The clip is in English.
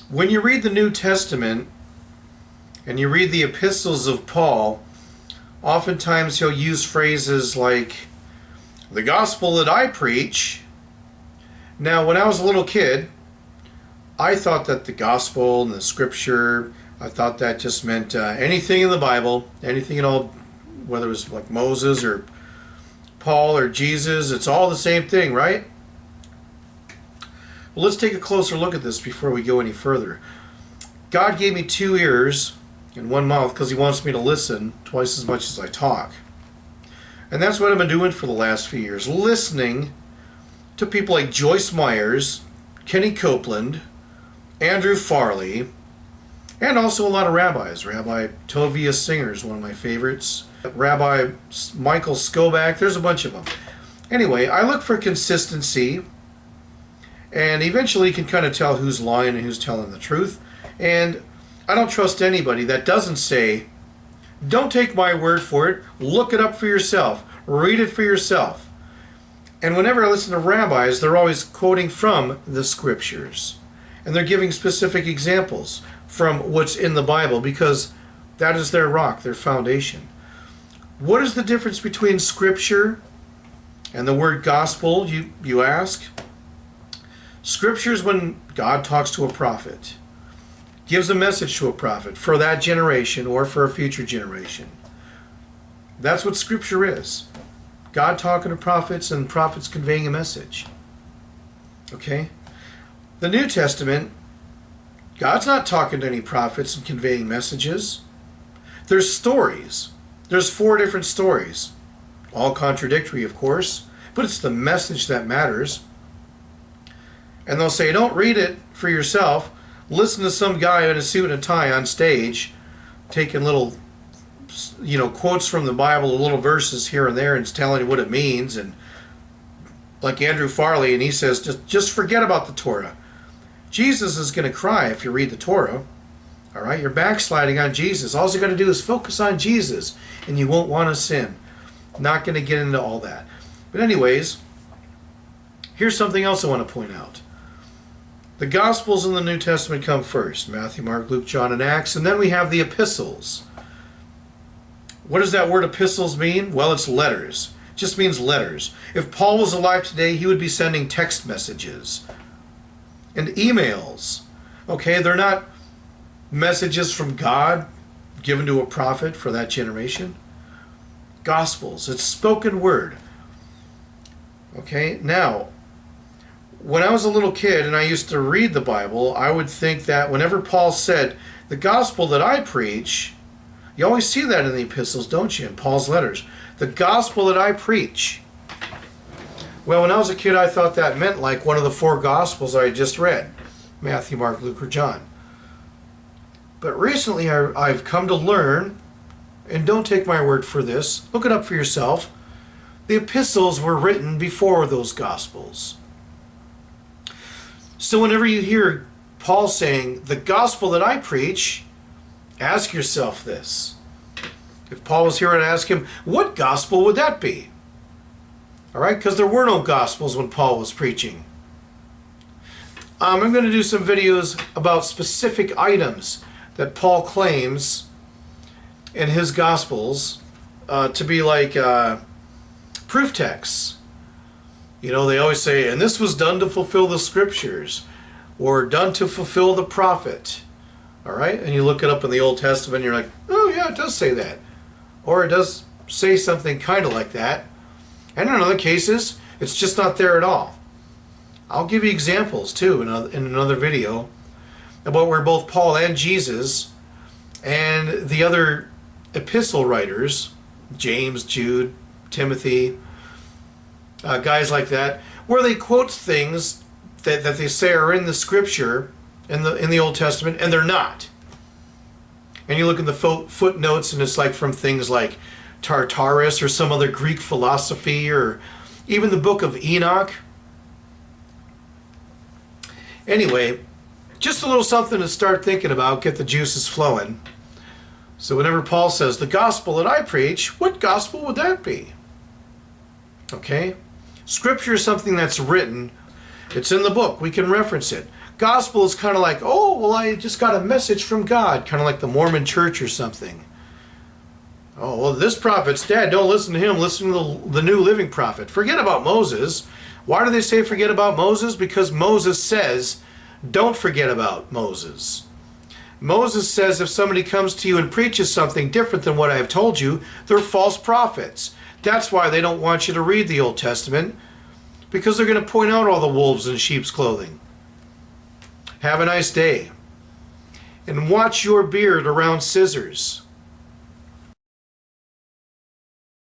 When you read the New Testament and you read the epistles of Paul, oftentimes he'll use phrases like, the gospel that I preach. Now, when I was a little kid, I thought that the gospel and the scripture, I thought that just meant anything in the Bible, anything at all, whether it was like Moses or Paul or Jesus, it's all the same thing, right? Well, let's take a closer look at this before we go any further. God gave me 2 ears and 1 mouth because he wants me to listen twice as much as I talk. And that's what I've been doing for the last few years, listening to people like Joyce Myers, Kenny Copeland, Andrew Farley, and also a lot of rabbis. Rabbi Tovia Singer is one of my favorites. Rabbi Michael Skobac, there's a bunch of them. Anyway, I look for consistency, and eventually you can kind of tell who's lying and who's telling the truth. And I don't trust anybody that doesn't say, don't take my word for it, look it up for yourself, read it for yourself. And whenever I listen to rabbis, they're always quoting from the scriptures. And they're giving specific examples from what's in the Bible because that is their rock, their foundation. What is the difference between scripture and the word gospel, you ask? Scripture is when God talks to a prophet, gives a message to a prophet for that generation or for a future generation. That's what scripture is. God talking to prophets and prophets conveying a message. Okay? The New Testament, God's not talking to any prophets and conveying messages. There's stories. There's 4 different stories. All contradictory, of course, but it's the message that matters. And they'll say, don't read it for yourself. Listen to some guy in a suit and a tie on stage taking little, quotes from the Bible, little verses here and there, and telling you what it means. And like Andrew Farley, and he says, just forget about the Torah. Jesus is going to cry if you read the Torah. All right, you're backsliding on Jesus. All you got to do is focus on Jesus, and you won't want to sin. Not going to get into all that. But anyways, here's something else I want to point out. The Gospels in the New Testament come first. Matthew, Mark, Luke, John, and Acts. And then we have the epistles. What does that word epistles mean? Well, it's letters. It just means letters. If Paul was alive today, he would be sending text messages and emails. Okay, they're not messages from God given to a prophet for that generation. Gospels, it's spoken word. Okay, now, when I was a little kid and I used to read the Bible, I would think that whenever Paul said, the gospel that I preach, you always see that in the epistles, don't you, in Paul's letters. The gospel that I preach. Well, when I was a kid, I thought that meant like one of the 4 gospels I had just read. Matthew, Mark, Luke, or John. But recently I've come to learn, and don't take my word for this, look it up for yourself, the epistles were written before those gospels. So whenever you hear Paul saying, the gospel that I preach, ask yourself this. If Paul was here, I'd ask him, what gospel would that be? All right, because there were no gospels when Paul was preaching. I'm going to do some videos about specific items that Paul claims in his gospels to be like proof texts. You know, they always say, and this was done to fulfill the scriptures, or done to fulfill the prophet. All right? And you look it up in the Old Testament, and you're like, oh yeah, it does say that. Or it does say something kind of like that. And in other cases, it's just not there at all. I'll give you examples, too, in another video about where both Paul and Jesus and the other epistle writers, James, Jude, Timothy, guys like that, where they quote things that they say are in the scripture in the Old Testament, and they're not. And you look in the footnotes, and it's like from things like Tartarus or some other Greek philosophy, or even the book of Enoch. Anyway, just a little something to start thinking about, get the juices flowing. So whenever Paul says, the gospel that I preach, what gospel would that be? Okay? Scripture is something that's written. It's in the book. We can reference it. Gospel is kind of like, oh, well, I just got a message from God, kind of like the Mormon church or something. Oh, well, this prophet's dead. Don't listen to him. Listen to the New Living Prophet. Forget about Moses. Why do they say forget about Moses? Because Moses says, don't forget about Moses. Moses says if somebody comes to you and preaches something different than what I have told you, they're false prophets. That's why they don't want you to read the Old Testament, because they're going to point out all the wolves in sheep's clothing. Have a nice day. And watch your beard around scissors.